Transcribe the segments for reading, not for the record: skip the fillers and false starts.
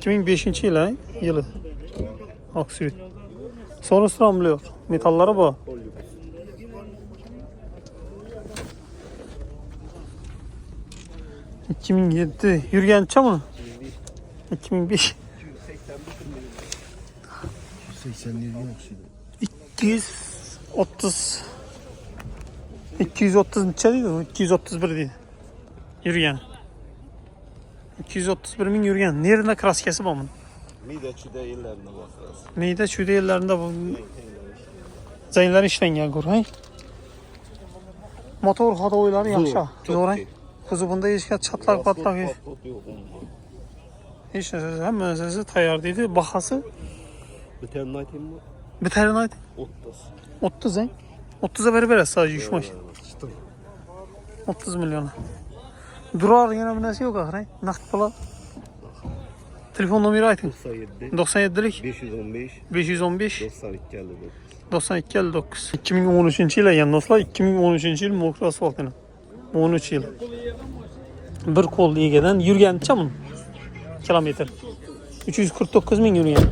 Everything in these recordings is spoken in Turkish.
2005 yılı. Aksiyet. Sonrasını hamlıyor. Metalları bu. 2007 yürüyen mı? 2005. 230 230 neçə deyil o? 231 deyil. Yürüyen. 231 min yürüyen. Nerede kraskesi bu bunun? Mideçide illerine bakarız. Meyde çüde yerlerinde bu zeynler işləngen qur. Motor hadoyları yaxşı. Zor. Kuzu bunda heç çatlaq patlaq yox. Heç nə, həmməsi tayar dedi. Baxası Biterin aytayım mı? biterin ayt. 30 he? 30'a veririz sadece 3 maç. 30 milyona. Durar yine bir nesi yok ahire. Nakit pula. Telefon numarayı aytın. 97'lik 515 92 59. 2013 yıl yani dostlar 2013 yıl Mokra asfaltına. 13 yıl. Bir kol İG'den yürüyen çamın kilometre. 349 min yürüyen.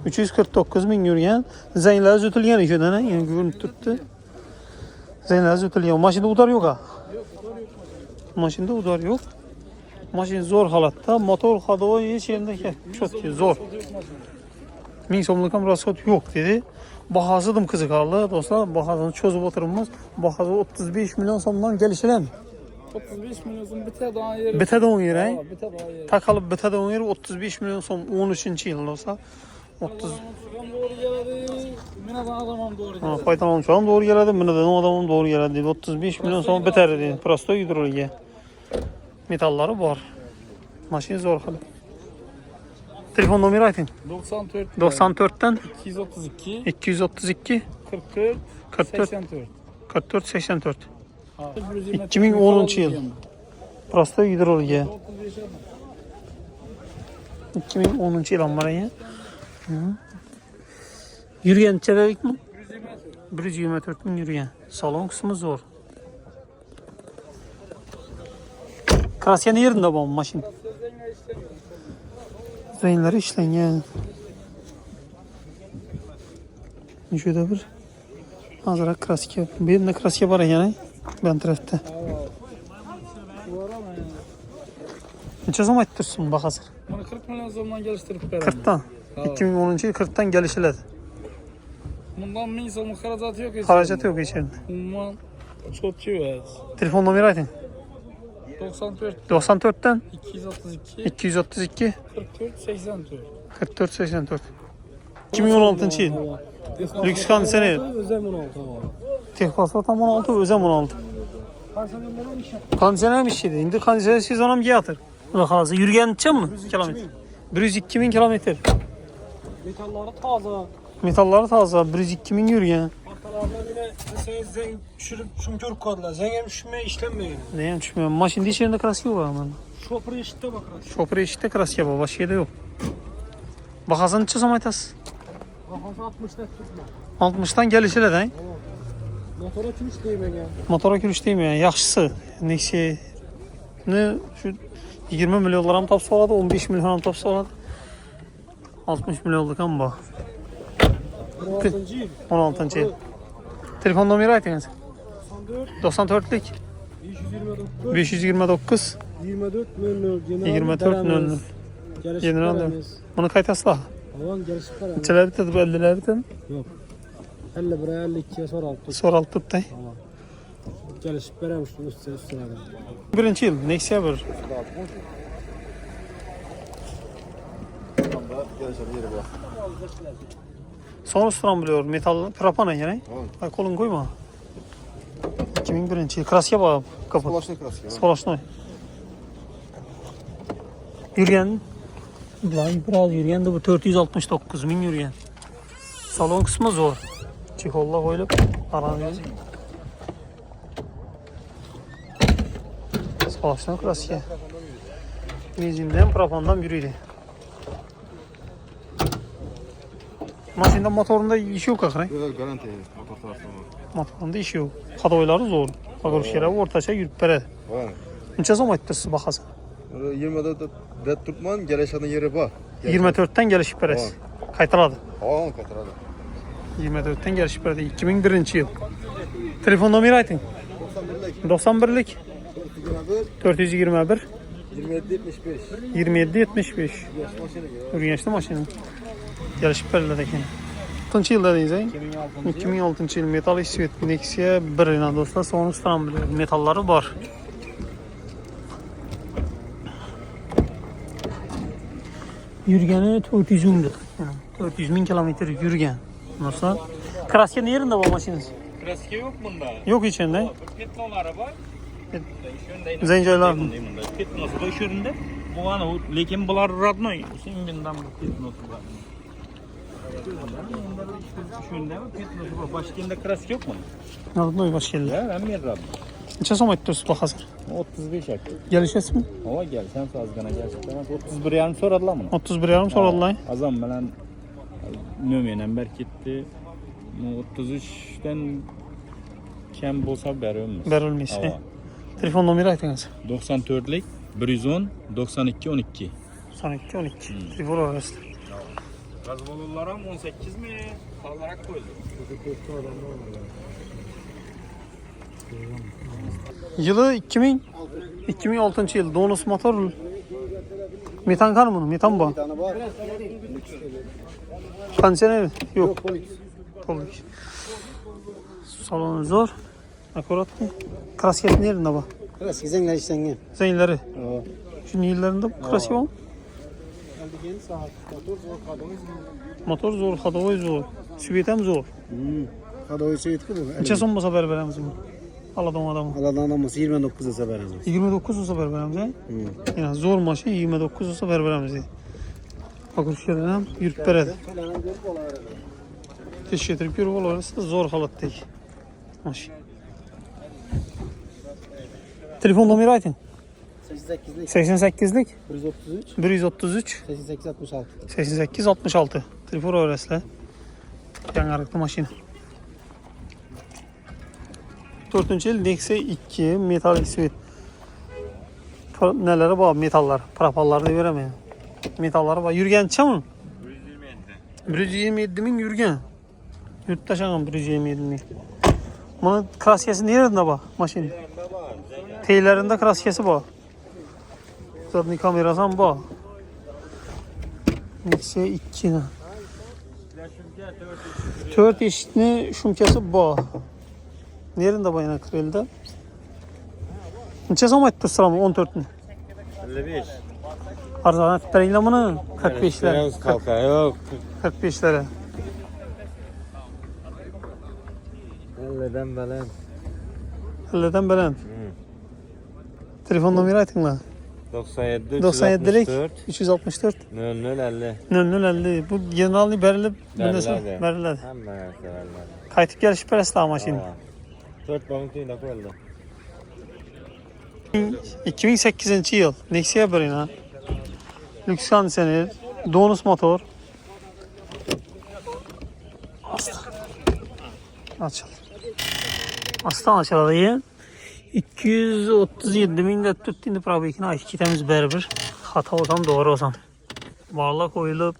349 min yürüyen. Zeynler zütülgen işeden yani görünüp tuttu. Zeynler zütülgen. Maşinde udar yok ha. Maşinde udar yok. Maşin zor halatta. Motor hadoğu hiç yerinde çok zor. 1000 somlukam rasot yok dedi. Bahasıdım kızı kaldı dostlar. Bahasını çözüp oturmaz. Bahası 35 milyon somdan gelişilen. 35 milyon som bite doğan yeri. Bite doğan yeri. Bite doğan yeri. Takalıp bite doğan yeri 35 milyon som 13. yıl olsa. 30. Doğru geldi. Minadan adamım doğru geldi. Faydalanmış adam doğru geldi. Minadan adamım doğru geldi. 35 milyon som biter dedi. Prosto hidroliye. Metalları var. Maşin zor halı. Telefon numarayı aytın. 94'ten 232 44 84. 2010 yıl. Prosto hidroliye. 2010 yıl amaraya. Yürüyen çevirdik mi? 124 min yürüyen. Salon kısmı zor. Krasyanın yerinde bu maşin. Zeynleri işləngen. Şurada bir azırak kraske. Bir de kraske var yani. Ben tarafta. Neçə zaman ettirsin bax hazır? Bunu 40 milyon somdan geliştirip verəm. 40'tan. 2010 yıl 40'tan gelişilədi. Bundan 1000 somluk xaracatı yok. Xaracat yok içeride. Bundan çok çevir. Telefon numarayı aytın. 94'ten 232 44 84. 2016 yıl. Lüks kondisyoner. Özem 16 var. Tek pasaport 16, özem 16. Kondisyoner bir şeydi. Şimdi kondisyoner siz ona mı yatır? Bak hazır. Yürüyen için mi? Kilometre. 102 bin kilometre. Metalları taze. Metalları taze. 102 bin yürüyen. Arkalarına yine mesela zen düşürüp şunkör koydular. Zen düşmeye işlenmiyor. Neyim düşmüyor. Maşin içerisinde kraske var ama. Şoförü eşitte bakarız. Şoför eşitte kraske var. Başka yerde yok. Bakasın neçə zaman aytasız? Kafası 60 net tutma. 60'dan gelişiyle de. Motora kim işleyeyim ya? Motora gülüş değil mi yani? Yaxşısı. Neyse. Ne şu 20 milyonlara mı tapsa oladı, 15 milyona mı tapsa oladı? 60 milyonluk ama bu. 16. yıl. 16. yıl. Telefon numarayı aytınız. 94'lük 529 24 00 24 00. General bunu kaytasla. Havan gelişip var. Neçələri tutub 50'ləri tutub? Yok. 50 buraya 52'ye sonra altık. Sonra altı tutdu. Gelişip veremiştim üstüne. Birinci yıl Nexia bir. Son üstüne biliyor metal propana yani. Ay kolun koyma. 2001 yıl kraske bağ kapat. Solaşlı kraske. Solaşlı. Yürüyen biraz yürüyen de bu 469 bin yürüyen. Salon kısmı zor. Çikolla koyulup aranıyor. Solaşlı kraske. Benzinden propandan biriydi. Maşında motorunda işi yok akırı. Garanti motor tarafı. Motorunda işi yok. Kadoyları zor. Bakır şere ortaça yürüp bere. Var. Neçə zaman etdirsiz baxasın? 20'de red tutman gelişanın yeri var. 24'ten gelişip beresiz. Qaytaladı. Tamam katıradı. 24'ten gelişip beredi. 2001 yıl. Telefon nomeri ayting. 91'lik 421 2775. 2775. Urganchda mashina. Gelişip berdilar ekan. Qancha yilda deysiz? 2006 yıl metalik svet Nexia 1 ina do'stlar, sonu stram metallari bor. Yurgani 400 ming. 400 ming kilometr yurgan. Do'stlar, kraska nerede bu mashinasi? Kraska yok bunda. Yok içinde. Petnolari bor. Zenjoylar. Petnosi bor o'sha bu ana lekin bular родной. Sen bundan bu petnosi bor. Shunda petnosi bor. Boshqa kraska yo'q bunda. Narodnoy baş geldi. Ya ben mi rab? Neçe so'm aytdingiz bu hazır? 35 ak. Gelişesizmi? Hava gel sen sazgana gerçekten. 31 yarım soradılar mı? 31 yarım soradılar. Azam bilen nömenen ber gitti. 33'ten kem bolsa beremiz. Berilmesi. Telefon nomeri aytınız. 94'lik 110 92 12. 12 12. Telefon arası. Gazbollar ham 18 mi? Kalarak koydu. Yılı 2006 yıl. Donus motor. Metan kar mı? Metan bu. Panser yok. Polis. Salonu zor. Akurat mı? Krasket nerede bu? Kraska zengler işlengen. Zeynleri. Şu yıllarında krasket var mı? Motor zor, hadovoy zor. Sübetem zor. Kadoyu çeyitki bu. Neçe son olsa berberemiz mi? Aladığım adamı. Allah'dan adamız 29 ise veririz. 29 olsa berberemiz he? Yani zor maşın 29 olsa berberemiz. Bakır şöyle yürüp beredi. Teşekkür ederim. Yürüp olarsa zor halattaki. Maşın. Telefon nomeri aytın. 88'lik 88'lik 133 133 88 66. 88 66. Telefon öğresle. Yangarıklı maşın. 4. yıl Nexia 2 metalik svet. Neleri var? Metallar. Propalları da veremeyim. Metalları var. Yürgen çamın? 127 min yürgen. Yurt taşıyan 127 min. Bunun kraskesi nerede var maşın? Teylerinde kraskesi var. Zaten kamerası mı var? Nexia 2. 4 eşitli şumkesi var. Nerede bu yana kırıldı? Neçe so'm aytdi sıramı 14'ünü? 55. Arzana tutayla bunu 45'ler. Kalka yok. 45'lere. Elleden belen. Halleden belen. Telefon nomeri aytыңlar. 97 97'lik 364 00 0050. Bu generalni berilib Beriladi. beriladi. Hamma narsa beriladi. Qaytib kelishib berasizlar mashina. 4 bank to'yda qo'yildi. 2008 yıl. Nexia 1 ina. Lüks kondisyoner. Donus motor. Açıl. Aslan açıldı. 237 min de tuttuğunda probekini ayıp kitemiz berber. Hata olsam doğru olsam. Bağla koyulup.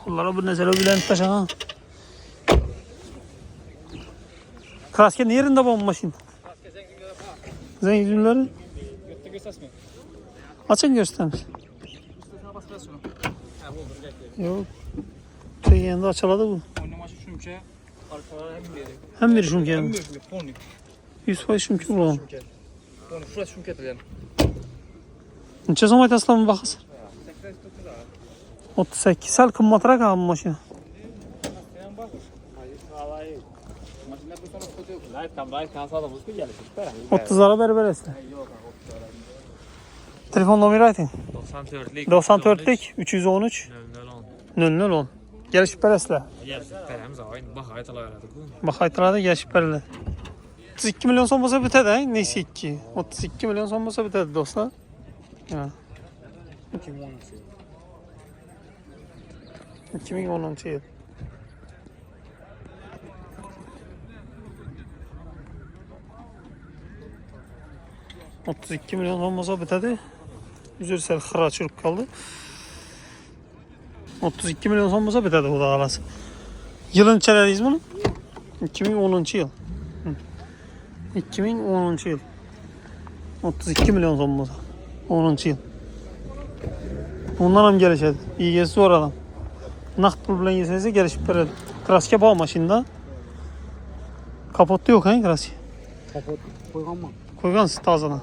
Kullara bir nezere bilen taşına. Kraske nerede bu maşin? Zenginleri. Açın göstermiş. Yok. Teyende açıladı bu. Oynamaşı şumke. Arkalara hem biri. Hem bir şunke. Hem biri. Fonu. 100% şunke bulalım. Fonu şurası şumke dilerim. Neçe so'm aytasizlar mı bakasın? 38. Sal qimmatroq ham mashina. Makine bu tarafa koyuyor. Light tam light kasada bu geldi. 30'lara berberəsiz. Telefon nomeri ayting. 94'lik 94'lik 313 0010. 0010. Gəlişib berəsizlər. Veremiz oyun. Bak aytalayaradık. Bax aytırada gəlişib berilər. 32 milyon so'm bo'lsa bitadi, ha? Nexia 2. 32 milyon so'm bo'lsa bitadi do'stlar. Ha. 2010 yıl. $32 milyon olmasa bitadi. Üzeri sel xıra çürüp kaldı. 32 milyon son olsa bitadi o da alası. Yılın çeleriyiz bunu? 2010 yıl. 2010 yıl. 32 milyon son olsa. 10 yıl. Ondan hem gelişedi. İyisi var adam. Nakt pul bilen yesenize gelişip veredi. Kraske bağ maşında. Kapotda yok ha kraske. Kapot koyganman. Koygansız tazadan.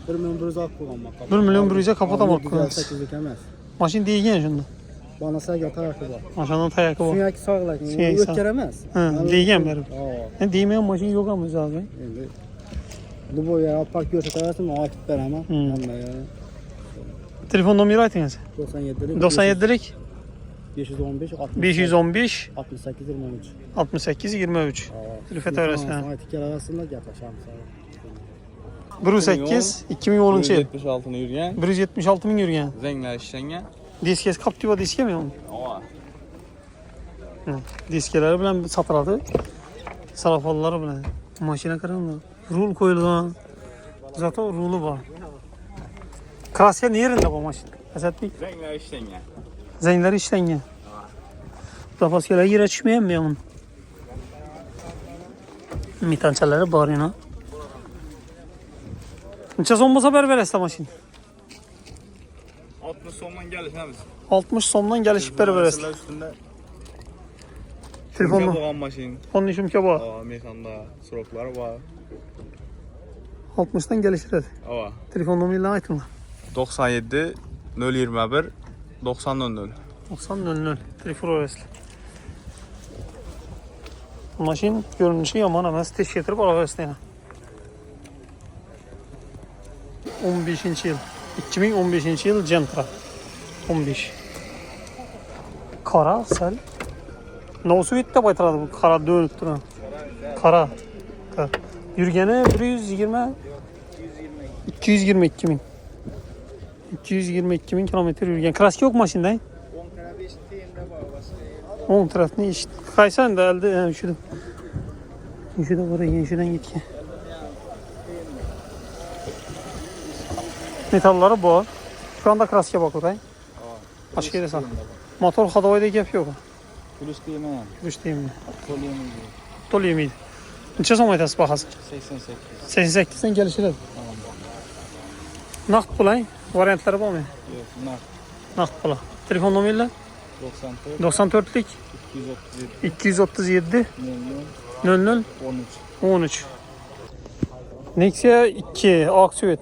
1 milyon bir uzak koyganman. 1 milyon bir yüze kapot almak koygansız. 8 emas. Maşin değilgen şunda. Bana sayga tayakı var. Maşandan tayakı var. Suyaki sağlakin. Suyaki sağ. Ötkər emas. Değilgen benim. Ha. Değmeyen maşin yok ama zaten. Endi bu boya park görsətərsən, aktif verəmə. Telefon nomeri aytınız. 97'lik 97'lik 515 515 68 23. 68 23. Rüfet öğretmen. Sana tikər arasında yapacağım sana. 108 2010 yıl. 76'ını yürüyen. 176 bin yürüyen. Zengler işlengen. Diskes Captiva diske mi onun? Ova. Diskeleri bilen satırladı. Sarafalları bilen. Maşine kırıldı. Rul koyuldu. Zaten rulu var. Kraske yerinde bu maşin? Esetlik. Zengler işlengen. Zeynleri işlengen. Dafaskeler yer açmayan mı onun? Mitançaları var yine. Neçə son haber ver esta maşin? 60 sondan gelişemiz. 60 somdan gelişip ver esta. Üstünde. Telefonla. Boğan maşin. Onun işim ki bu. Ava mekanda sıroklar var. 60'dan gelişir hadi. Ava. Telefon numarayla aytın. 97 021 90 00. 90 telefon öğresli. Maşin görünüşü yaman ama teşkil getirip alıversin. 15. yıl. 2015 yıl Gentra. 15. Kara sel. Nosu bitti baytırdı bu kara dönüp duran. Kara. Yürgene 222 bin. 222 bin kilometre yürgen. Kraski yok maşinde. 10 tarafını iş. Kaysan da elde üşüdüm. Üşüdüm oraya yenişiden git ki. Metalları bu. Şu anda kraske bakıyor. Başka yere sağ. Motor hadavayda gap yok. Kuruş deyimə. Kuruş değil mi? Koliyemiz. Dolu yemeğiydi. Neçə son aytası baxası? 88. 88'den gelişir. Nakt pulay. Variantları var mı? Yox, bunlar Nakt pula. Telefon numarayla 94 94'lik 237 237 00 13. 13. Nexia 2 aksiyet.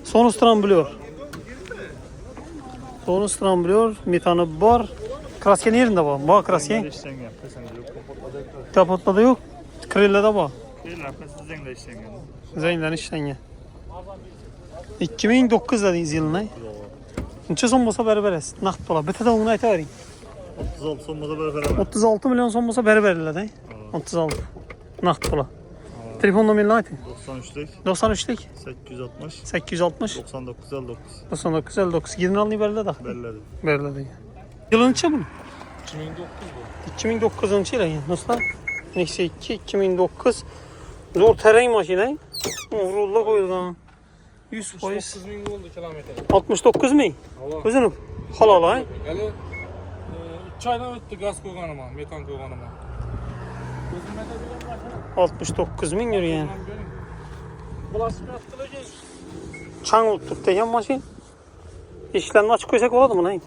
Son stramblıyor. Son stramblıyor. Metanı var. Krasken yerinde var. Bak krasken. İşlengen. Kapotla da yok. Krille de var. Değil arkası zengler işlengen. Zeynlen işlenge. 2009 dediniz yılına. Neçə son olsa bərabərəs. Nakt pula. Bitə də onu ayta verin. 36 son moda böyle veremem. 36 milyon son olsa bərabərlər də. 36. Nakt pula. Telefon numarayla aytın. 93'lük 93'lik 860 860 99 59 99 59 generalni verildi da. belirledi. Verildi. Yılın neçə bu? 2009 bu. 2009 yıl yani. Nasıl? Nexia 2 2009. Zor tereng maşine. Vurulda koyulgan. 100%. 9 min oldu kilometre. 69 min. Özünü halal ay. Hele 3 aydan öttü gaz koyganıma, metan koyganıma. 69 min yürüyen. Bulaşık atılacak. Çan olduk degen maşin. İşlerini açık koysak oladı mı lan?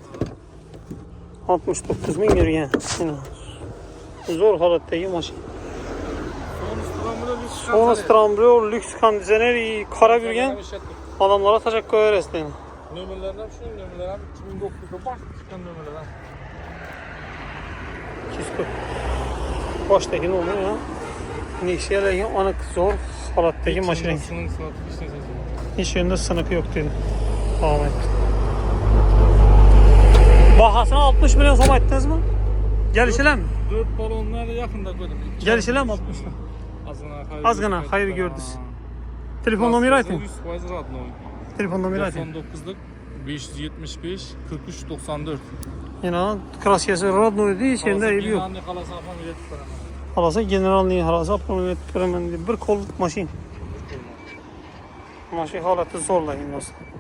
69 min yürüyen. Zor halattaki maşin. Sonra stramblıyor, lüks kondisyoner, kara bürgen. Adamlara teşekkür ederiz. Nömerlerden şu nömerlerden 2009'da baş çıkan nömerlerden. 240. Baştaki ne oluyor ya? Nexia'daki anık zor halattaki maşin. Sınıf işte Hiç yönde sınıfı yok dedi. Ahmet. Bahasına 60 milyon som ettiniz mi? Gelişiler mi? 4 balonlar yakında koydum. Gelişiler mi 60'la? Azgına hayır gördünüz. Telefon numarayı aytın. 100% rahat ne Telefon numarayı aytın. 99'luk 575 43 94. Yine kraskesi Rodno değil, şeyinde evi yok. Halasa generalni halasa apamiyet peremendi. Bir kol maşin. Mana shu holatda zo'rlang do'stlar.